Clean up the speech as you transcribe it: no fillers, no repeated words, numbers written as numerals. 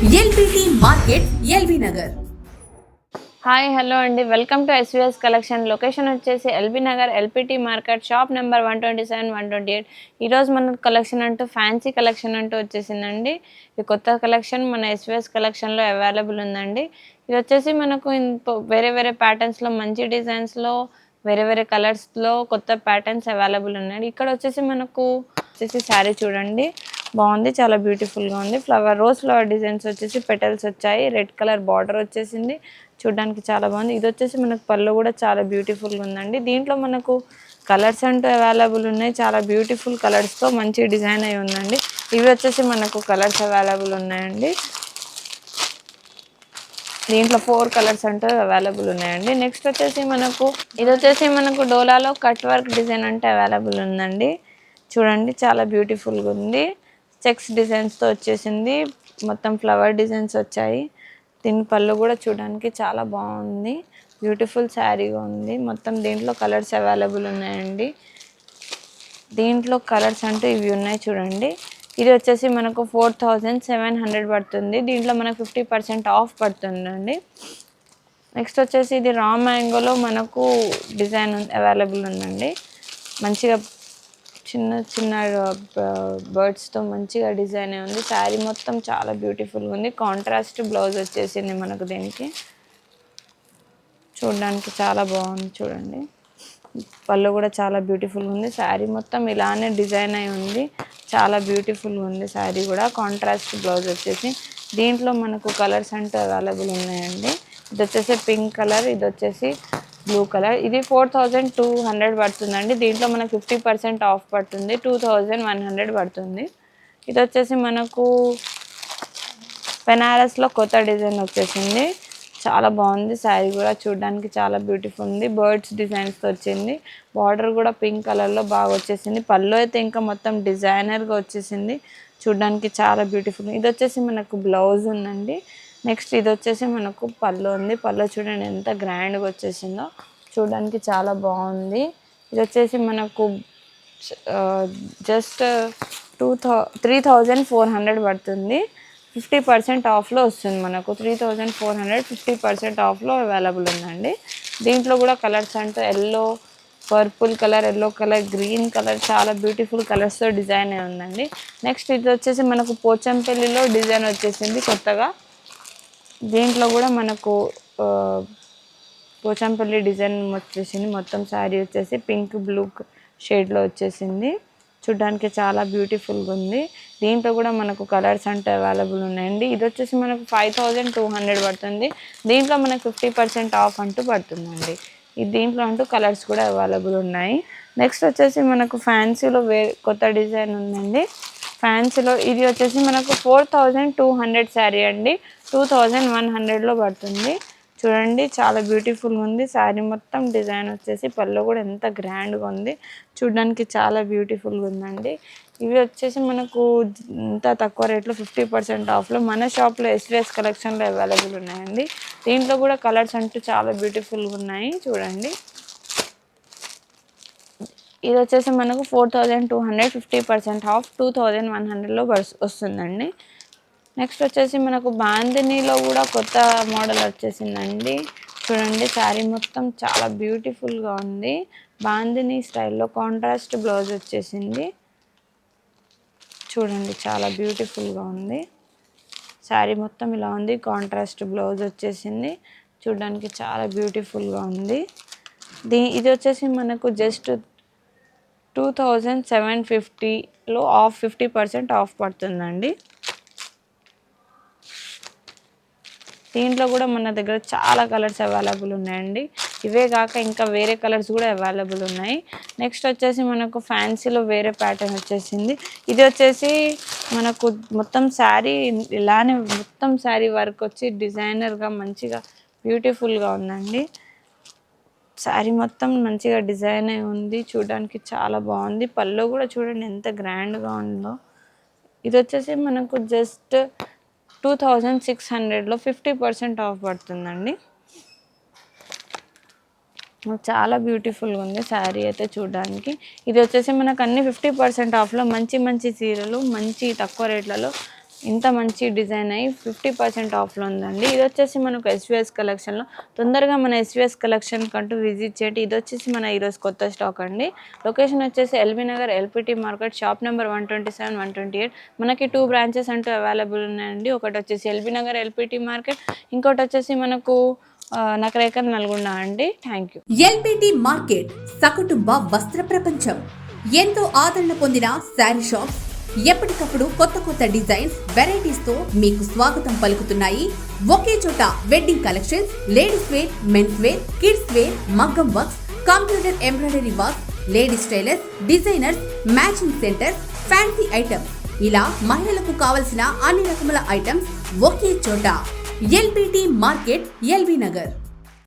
LBT market LB Nagar. Hi hello అండి, welcome to SVS collection. Location వచ్చేసి LB Nagar LPT market, shop number 127, 128. ఈరోజు మన collection అంటూ fancy collection అంటూ వచ్చేసిందండి. ఇది కొత్త కలెక్షన్ మన ఎస్విఎస్ కలెక్షన్లో అవైలబుల్ ఉందండి. ఇది వచ్చేసి మనకు వేరే వేరే ప్యాటర్న్స్లో, మంచి డిజైన్స్లో, వేరే వేరే కలర్స్లో కొత్త ప్యాటర్న్స్ అవైలబుల్ ఉన్నాయి. ఇక్కడ వచ్చేసి మనకు శారీ చూడండి, బాగుంది, చాలా బ్యూటిఫుల్గా ఉంది. రోజ్ ఫ్లవర్ డిజైన్స్ వచ్చేసి పెటల్స్ వచ్చాయి, రెడ్ కలర్ బార్డర్ వచ్చేసింది, చూడడానికి చాలా బాగుంది. ఇది వచ్చేసి మనకు పళ్ళు కూడా చాలా బ్యూటిఫుల్గా ఉందండి. దీంట్లో మనకు కలర్స్ అంటూ అవైలబుల్ ఉన్నాయి, చాలా బ్యూటిఫుల్ కలర్స్తో మంచి డిజైన్ అయి ఉందండి. ఇవి వచ్చేసి మనకు కలర్స్ అవైలబుల్ ఉన్నాయండి. దీంట్లో 4 కలర్స్ అంటూ అవైలబుల్ ఉన్నాయండి. నెక్స్ట్ వచ్చేసి ఇది వచ్చేసి మనకు డోలాలో కట్ వర్క్ డిజైన్ అంటే అవైలబుల్ ఉందండి. చూడండి, చాలా బ్యూటిఫుల్గా ఉంది. చెక్స్ డిజైన్స్తో వచ్చేసింది, మొత్తం ఫ్లవర్ డిజైన్స్ వచ్చాయి. దీని పళ్ళు కూడా చూడడానికి చాలా బాగుంది, బ్యూటిఫుల్ శారీగా ఉంది. మొత్తం దీంట్లో కలర్స్ అవైలబుల్ ఉన్నాయండి. దీంట్లో కలర్స్ అంటూ ఇవి ఉన్నాయి చూడండి. ఇది వచ్చేసి మనకు 4700 పడుతుంది. దీంట్లో మనకు 50% ఆఫ్ పడుతుందండి. నెక్స్ట్ వచ్చేసి ఇది రా మ్యాంగోలో మనకు డిజైన్ అవైలబుల్ ఉందండి. మంచిగా చిన్న చిన్న బర్డ్స్తో మంచిగా డిజైన్ ఉంది. శారీ మొత్తం చాలా బ్యూటిఫుల్గా ఉంది. కాంట్రాస్ట్ బ్లౌజ్ వచ్చేసింది మనకు. దీనికి చూడడానికి చాలా బాగుంది. చూడండి, పళ్ళు కూడా చాలా బ్యూటిఫుల్గా ఉంది. శారీ మొత్తం ఇలానే డిజైన్ అయి ఉంది, చాలా బ్యూటిఫుల్గా ఉంది. శారీ కూడా కాంట్రాస్ట్ బ్లౌజ్ వచ్చేసి. దీంట్లో మనకు కలర్స్ అంటూ అవైలబుల్ ఉన్నాయండి. ఇది వచ్చేసి పింక్ కలర్, ఇది వచ్చేసి బ్లూ కలర్. ఇది 4200 పడుతుందండి. దీంట్లో మనకు 50% ఆఫ్ పడుతుంది, 2100 పడుతుంది. ఇది వచ్చేసి మనకు బెనారస్లో కొత్త డిజైన్ వచ్చేసింది, చాలా బాగుంది. శారీ కూడా చూడడానికి చాలా బ్యూటిఫుల్ ఉంది. బర్డ్స్ డిజైన్స్తో వచ్చింది, బార్డర్ కూడా పింక్ కలర్లో బాగా వచ్చేసింది. పళ్ళు అయితే ఇంకా మొత్తం డిజైనర్గా వచ్చేసింది, చూడడానికి చాలా బ్యూటిఫుల్. ఇది వచ్చేసి మనకు బ్లౌజ్ ఉందండి. నెక్స్ట్ ఇది వచ్చేసి మనకు పళ్ళు ఉంది. పళ్ళు చూడండి ఎంత గ్రాండ్గా వచ్చేసిందో, చూడడానికి చాలా బాగుంది. ఇది వచ్చేసి మనకు జస్ట్ 3400 పడుతుంది. 50% ఆఫ్లో వస్తుంది మనకు. 3400 50% ఆఫ్లో అవైలబుల్ ఉందండి. దీంట్లో కూడా కలర్స్ అంటే yellow, purple colour, yellow colour, green colour, చాలా బ్యూటిఫుల్ కలర్స్తో డిజైన్ ఉందండి. నెక్స్ట్ ఇది వచ్చేసి మనకు పోచంపల్లిలో డిజైన్ వచ్చేసింది కొత్తగా. దీంట్లో కూడా మనకు పోచంపల్లి డిజైన్ వచ్చేసింది. మొత్తం శారీ వచ్చేసి పింక్ బ్లూ షేడ్లో వచ్చేసింది, చూడ్డానికి చాలా బ్యూటిఫుల్గా ఉంది. దీంట్లో కూడా మనకు కలర్స్ అంటే అవైలబుల్ ఉన్నాయండి. ఇది వచ్చేసి మనకు 5200 పడుతుంది. దీంట్లో మనకు 50% ఆఫ్ అంటూ పడుతుందండి. దీంట్లో అంటూ కలర్స్ కూడా అవైలబుల్ ఉన్నాయి. నెక్స్ట్ వచ్చేసి మనకు ఫ్యాన్సీలో కొత్త డిజైన్ ఉందండి. ఫ్యాన్సీలో ఇది వచ్చేసి మనకు 4200 శారీ అండి, 2100లో పడుతుంది. చూడండి, చాలా బ్యూటిఫుల్గా ఉంది. శారీ మొత్తం డిజైన్ వచ్చేసి పళ్ళు కూడా ఎంత గ్రాండ్గా ఉంది, చూడడానికి చాలా బ్యూటిఫుల్గా ఉందండి. ఇవి వచ్చేసి మనకు ఇంత తక్కువ రేట్లో 50% ఆఫ్లో మన షాప్లో ఎస్విఎస్ కలెక్షన్లో అవైలబుల్ ఉన్నాయండి. దీంట్లో కూడా కలర్స్ అంటూ చాలా బ్యూటిఫుల్గా ఉన్నాయి. చూడండి, ఇది వచ్చేసి మనకు 4200 50% ఆఫ్ 2100లో వస్తుందండి. నెక్స్ట్ వచ్చేసి మనకు బాందినీలో కూడా కొత్త మోడల్ వచ్చేసిందండి. చూడండి, శారీ మొత్తం చాలా బ్యూటిఫుల్గా ఉంది. బాందినీ స్టైల్లో కాంట్రాస్ట్ బ్లౌజ్ వచ్చేసింది. చూడండి, చాలా బ్యూటిఫుల్గా ఉంది. శారీ మొత్తం ఇలా ఉంది, కాంట్రాస్ట్ బ్లౌజ్ వచ్చేసింది, చూడడానికి చాలా బ్యూటిఫుల్గా ఉంది. ఇది వచ్చేసి మనకు జస్ట్ 2750లో ఆఫ్ 50% ఆఫ్ పడుతుందండి. దీంట్లో కూడా మన దగ్గర చాలా కలర్స్ అవైలబుల్ ఉన్నాయండి. ఇవే కాక ఇంకా వేరే కలర్స్ కూడా అవైలబుల్ ఉన్నాయి. నెక్స్ట్ వచ్చేసి మనకు ఫ్యాన్సీలో వేరే ప్యాటర్న్ వచ్చేసింది. ఇది వచ్చేసి మనకు మొత్తం శారీ ఇలానే మొత్తం శారీ వర్క్ వచ్చి డిజైనర్గా మంచిగా బ్యూటిఫుల్గా ఉందండి. శారీ మొత్తం మంచిగా డిజైన్ అయి ఉంది, చూడడానికి చాలా బాగుంది. పళ్ళు కూడా చూడండి ఎంత గ్రాండ్గా ఉందో. ఇది వచ్చేసి మనకు జస్ట్ 2600లో 50% ఆఫ్ పడుతుందండి. చాలా బ్యూటిఫుల్గా ఉంది శారీ అయితే చూడడానికి. ఇది వచ్చేసి మనకు అన్ని 50% ఆఫ్లో మంచి మంచి చీరలు మంచి తక్కువ రేట్లలో ఇంత మంచి డిజైన్ అయ్యి 50% ఆఫ్లో ఉందండి. ఇది వచ్చేసి మనకు ఎస్విఎస్ కలెక్షన్లో. తొందరగా మన ఎస్విఎస్ కలెక్షన్ కంటూ విజిట్ చేయండి. ఇది వచ్చేసి మన ఈరోజు కొత్త స్టాక్ అండి. లొకేషన్ వచ్చేసి LB Nagar LPT market, shop number 127, 128. మనకి 2 బ్రాంచెస్ అంటూ అవైలబుల్ ఉన్నాయండి. ఒకటి వచ్చేసి ఎల్బీ నగర్ ఎల్పిటి మార్కెట్, ఇంకోటి వచ్చేసి మనకు నకరేకల్ నల్గొండ అండి. Thank you. ఎల్పిటి మార్కెట్ సకుటుంబ వస్త్ర ప్రపంచం. ఎంతో ఆదరణ పొందిన శారీ షాప్స్ ఎప్పటికప్పుడు కొత్త కొత్త డిజైన్స్, వెరైటీస్ తో మీకు స్వాగతం పలుకుతున్నాయి. ఒకే చోట wedding collections, ladies wear, mens wear, kids wear, మగ్గం works, computer embroidery work, ladies tailors, designers, matching centre, fancy items, ఇలా మహిళలకు కావలసిన అన్ని రకముల ఐటమ్స్ ఒకే చోట. LPT market, LB Nagar.